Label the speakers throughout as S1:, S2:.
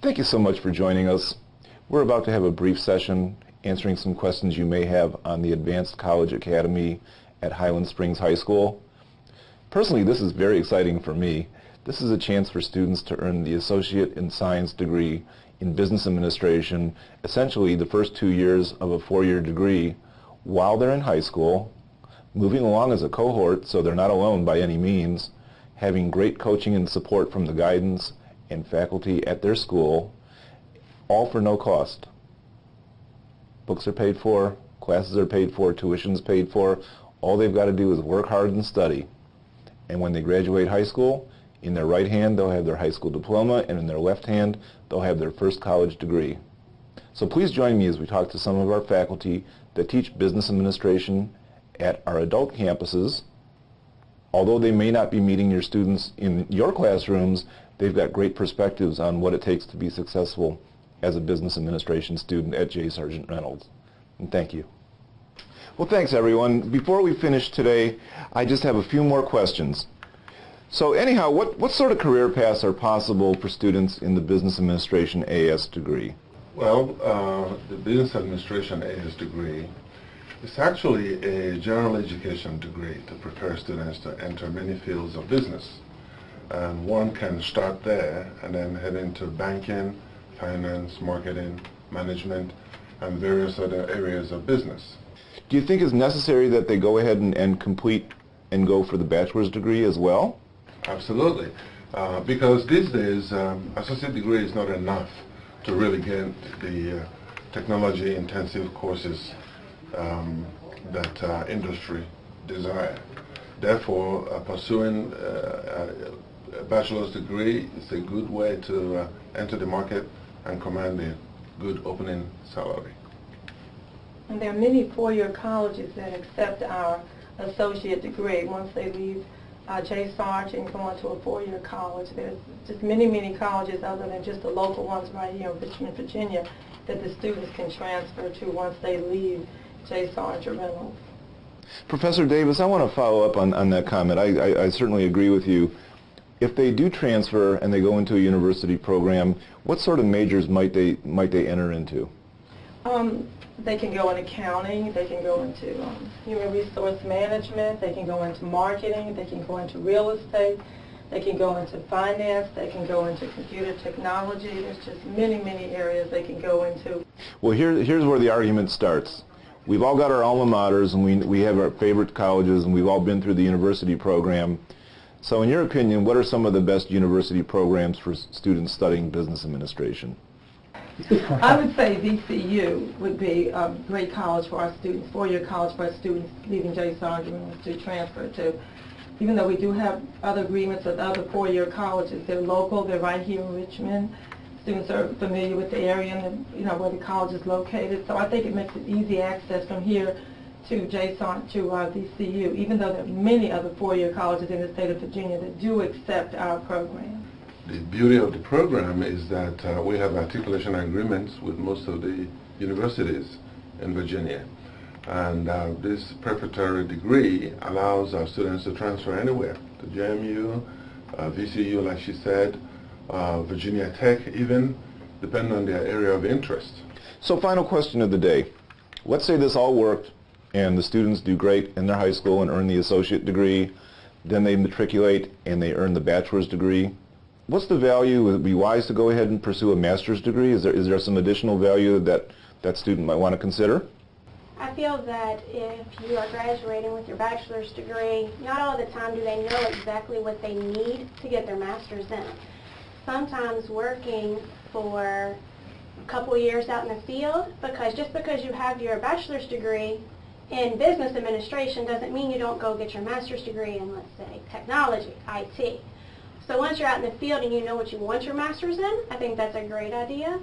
S1: Thank you so much for joining us. We're about to have a brief session answering some questions you may have on the Advanced College Academy at Highland Springs High School. Personally, this is very exciting for me. This is a chance for students to earn the Associate in Science degree in Business Administration, essentially the first 2 years of a 4-year degree while they're in high school, moving along as a cohort so they're not alone by any means, having great coaching and support from the guidance and faculty at their school, all for no cost. Books are paid for, classes are paid for, tuition's paid for. All they've got to do is work hard and study. And when they graduate high school, in their right hand they'll have their high school diploma, and in their left hand they'll have their first college degree. So please join me as we talk to some of our faculty that teach business administration at our adult campuses. Although they may not be meeting your students in your classrooms, they've got great perspectives on what it takes to be successful as a business administration student at J. Sargent Reynolds. And thank you. Well, thanks everyone. Before we finish today, I just have a few more questions. So anyhow, what sort of career paths are possible for students in the Business Administration AS degree?
S2: Well, the Business Administration AS degree is actually a general education degree to prepare students to enter many fields of business. And one can start there and then head into banking, finance, marketing, management, and various other areas of business.
S1: Do you think it's necessary that they go ahead and complete and go for the bachelor's degree as well?
S2: Absolutely, because these days associate degree is not enough to really get the technology-intensive courses that industry desire. Therefore, pursuing a bachelor's degree is a good way to enter the market and command a good opening salary.
S3: And there are many four-year colleges that accept our associate degree once they leave J. Sargent and go on to a four-year college. There's just many colleges other than just the local ones right here in Richmond, Virginia, that the students can transfer to once they leave J. Sargent Reynolds.
S1: Professor Davis, I want to follow up on that comment. I certainly agree with you. If they do transfer and they go into a university program, what sort of majors might they enter into?
S3: They can go in accounting, they can go into human resource management, they can go into marketing, they can go into real estate, they can go into finance, they can go into computer technology. There's just many areas they can go into.
S1: Well, here's where the argument starts. We've all got our alma maters and we have our favorite colleges and we've all been through the university program. So in your opinion, what are some of the best university programs for students studying business administration?
S3: I would say VCU would be a great college for our students, four-year college for our students leaving J. Sargent to transfer to. Even though we do have other agreements with other four-year colleges, they're local, they're right here in Richmond. Students are familiar with the area and where the college is located. So I think it makes it easy access from here to J. Sargent to VCU, even though there are many other four-year colleges in the state of Virginia that do accept our program.
S2: The beauty of the program is that we have articulation agreements with most of the universities in Virginia. And this preparatory degree allows our students to transfer anywhere, to JMU, VCU, like she said, Virginia Tech even, depending on their area of interest.
S1: So final question of the day. Let's say this all worked and the students do great in their high school and earn the associate degree, then they matriculate and they earn the bachelor's degree. What's the value? Would it be wise to go ahead and pursue a master's degree? Is there some additional value that student might want to consider?
S4: I feel that if you are graduating with your bachelor's degree, not all the time do they know exactly what they need to get their master's in. Sometimes working for a couple years out in the field, just because you have your bachelor's degree in business administration doesn't mean you don't go get your master's degree in, let's say, technology, IT. So once you're out in the field and you know what you want your master's in, I think that's a great idea.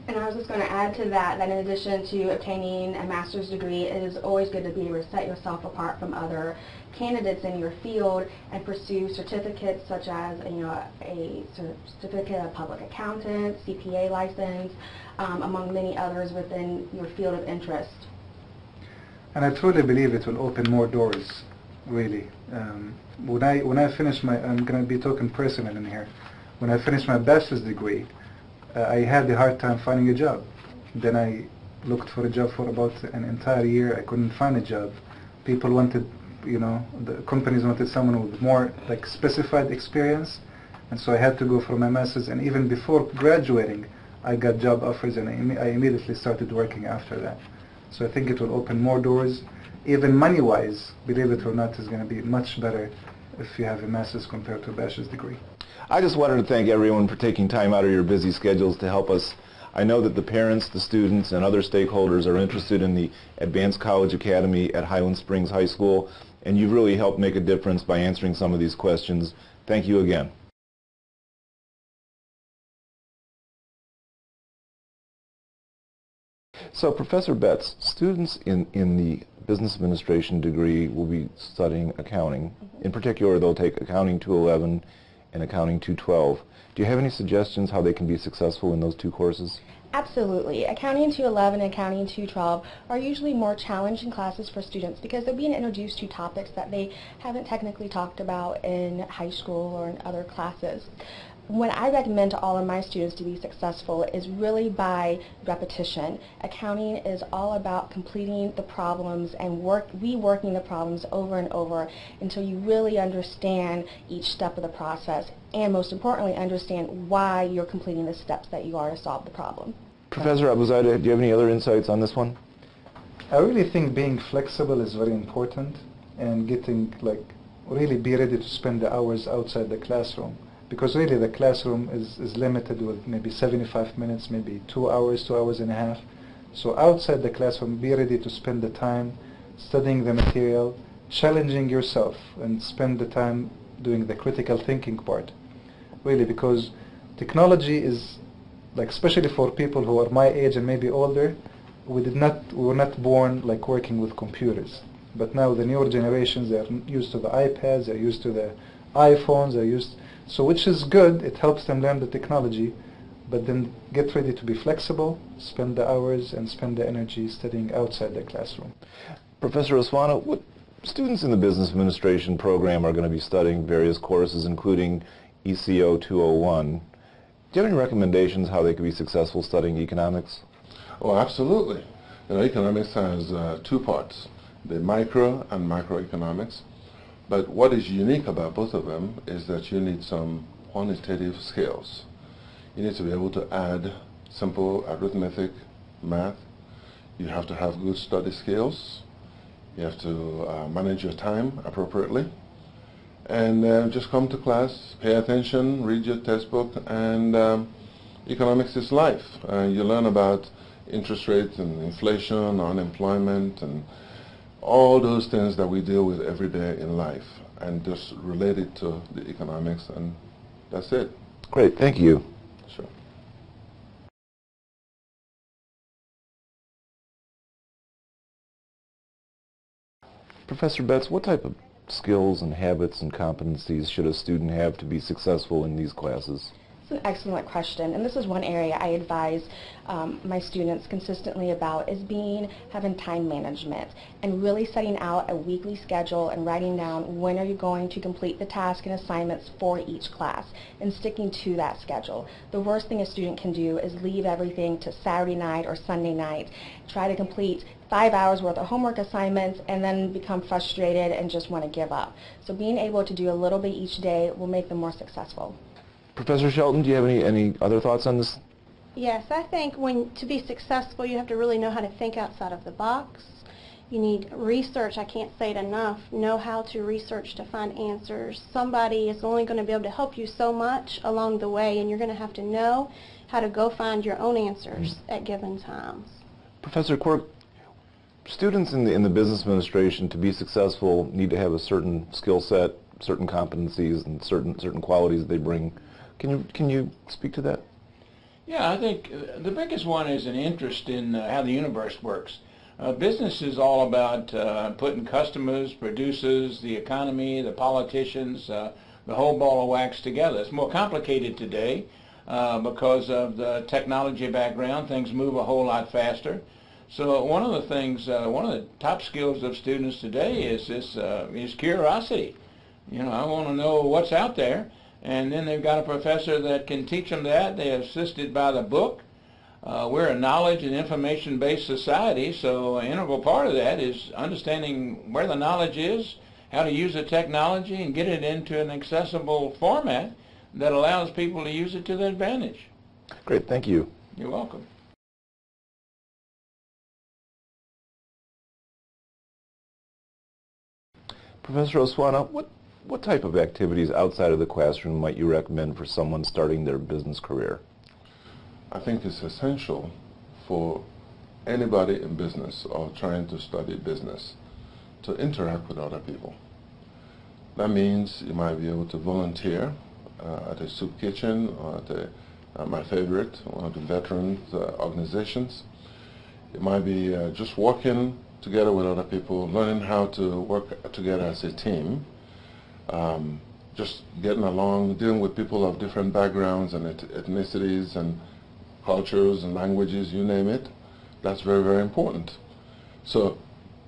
S5: And I was just going to add to that in addition to obtaining a master's degree, it is always good to be able to set yourself apart from other candidates in your field and pursue certificates such as a certificate of public accountant, CPA license, among many others within your field of interest.
S6: And I truly believe it will open more doors, really. When I finish I'm going to be talking personal in here. When I finish my bachelor's degree, I had a hard time finding a job. Then I looked for a job for about an entire year. I couldn't find a job. People wanted, the companies wanted someone with more like specified experience, and so I had to go for my master's. And even before graduating, I got job offers, and I immediately started working after that. So I think it will open more doors. Even money-wise, believe it or not, is going to be much better if you have a master's compared to a bachelor's degree.
S1: I just wanted to thank everyone for taking time out of your busy schedules to help us. I know that the parents, the students, and other stakeholders are interested in the Advanced College Academy at Highland Springs High School, and you've really helped make a difference by answering some of these questions. Thank you again. So, Professor Betts, students in the business administration degree will be studying accounting. In particular, they'll take Accounting 211 and Accounting 212. Do you have any suggestions how they can be successful in those two courses?
S5: Absolutely. Accounting 211 and Accounting 212 are usually more challenging classes for students because they're being introduced to topics that they haven't technically talked about in high school or in other classes. What I recommend to all of my students to be successful is really by repetition. Accounting is all about completing the problems and reworking the problems over and over until you really understand each step of the process, and most importantly, understand why you're completing the steps that you are to solve the problem.
S1: Professor Abuzada, do you have any other insights on this one?
S6: I really think being flexible is very important, and getting really be ready to spend the hours outside the classroom. Because really the classroom is limited with maybe 75 minutes, maybe 2 hours, 2 hours and a half. So outside the classroom, be ready to spend the time studying the material, challenging yourself, and spend the time doing the critical thinking part. Really, because technology is, especially for people who are my age and maybe older, we were not born working with computers. But now the newer generations, they're used to the iPads, they're used to the iPhones, so which is good, it helps them learn the technology, but then get ready to be flexible, spend the hours and spend the energy studying outside the classroom.
S1: Professor Oswana, what students in the business administration program are going to be studying various courses, including ECO 201. Do you have any recommendations how they could be successful studying economics?
S2: Oh, absolutely. Economics has two parts, the micro and macroeconomics. But what is unique about both of them is that you need some quantitative skills. You need to be able to add simple arithmetic, math. You have to have good study skills. You have to manage your time appropriately. And just come to class, pay attention, read your textbook, and economics is life. You learn about interest rates and inflation, unemployment, and all those things that we deal with every day in life, and just relate it to the economics, and that's it.
S1: Great, thank you.
S2: Sure.
S1: Professor Betts, what type of skills and habits and competencies should a student have to be successful in these classes?
S5: It's an excellent question, and this is one area I advise my students consistently about, is having time management and really setting out a weekly schedule and writing down when are you going to complete the tasks and assignments for each class and sticking to that schedule. The worst thing a student can do is leave everything to Saturday night or Sunday night, try to complete 5 hours worth of homework assignments, and then become frustrated and just want to give up. So being able to do a little bit each day will make them more successful.
S1: Professor Shelton, do you have any other thoughts on this?
S4: Yes, I think to be successful, you have to really know how to think outside of the box. You need research. I can't say it enough. Know how to research to find answers. Somebody is only going to be able to help you so much along the way, and you're going to have to know how to go find your own answers at given times.
S1: Professor Quirk, students in the business administration, to be successful, need to have a certain skill set, certain competencies, and certain qualities that they bring. Can you speak to that?
S7: Yeah, I think the biggest one is an interest in how the universe works. Business is all about putting customers, producers, the economy, the politicians, the whole ball of wax together. It's more complicated today because of the technology background. Things move a whole lot faster. So one of the things, one of the top skills of students today is curiosity. I want to know what's out there. and then they've got a professor that can teach them that. They're assisted by the book. We're a knowledge and information-based society, so an integral part of that is understanding where the knowledge is, how to use the technology, and get it into an accessible format that allows people to use it to their advantage.
S1: Great, thank you.
S7: You're welcome.
S1: Professor Oswana, what type of activities outside of the classroom might you recommend for someone starting their business career?
S2: I think it's essential for anybody in business or trying to study business to interact with other people. That means you might be able to volunteer at a soup kitchen or at my favorite, one of the veterans organizations. It might be just working together with other people, learning how to work together as a team, just getting along, dealing with people of different backgrounds and ethnicities and cultures and languages, you name it. That's very, very important. So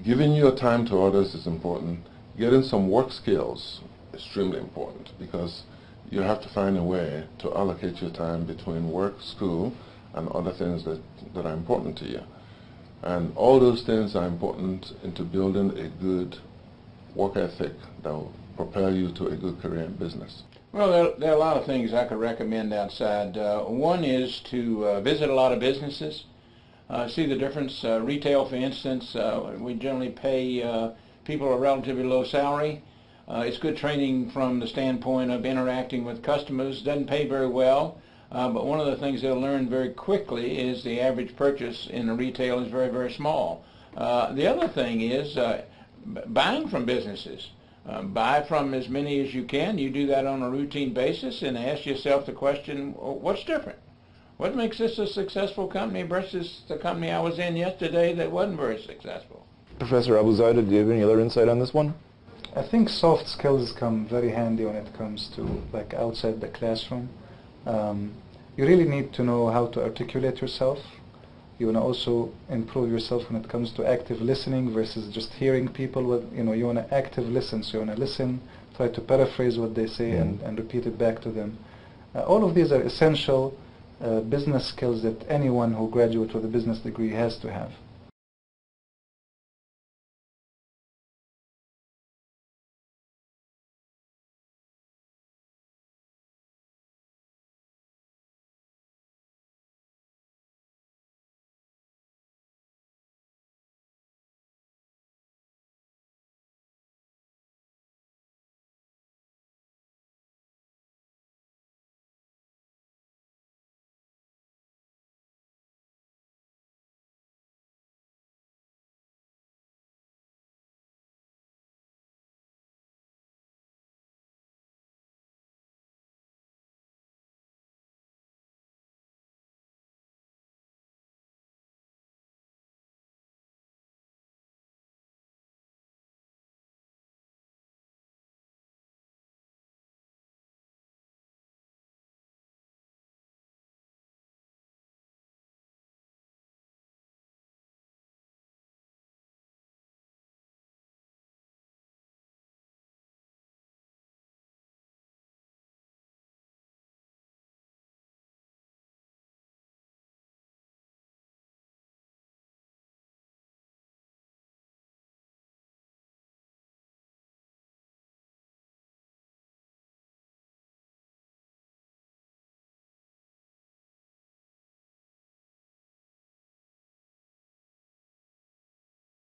S2: giving your time to others is important. Getting some work skills is extremely important, because you have to find a way to allocate your time between work, school, and other things that are important to you. And all those things are important into building a good work ethic that will propel you to a good career in business.
S7: Well, there are a lot of things I could recommend outside. One is to visit a lot of businesses, see the difference. Retail, for instance, we generally pay people a relatively low salary. It's good training from the standpoint of interacting with customers. Doesn't pay very well, but one of the things they'll learn very quickly is the average purchase in a retail is very, very small. The other thing is buying from businesses. Buy from as many as you can. You do that on a routine basis and ask yourself the question, what's different? What makes this a successful company versus the company I was in yesterday that wasn't very successful?
S1: Professor Abuzaida, do you have any other insight on this one?
S6: I think soft skills come very handy when it comes to like outside the classroom. You really need to know how to articulate yourself. You want to also improve yourself when it comes to active listening versus just hearing people. You want to active listen, so you want to listen, try to paraphrase what they say and repeat it back to them. All of these are essential business skills that anyone who graduates with a business degree has to have.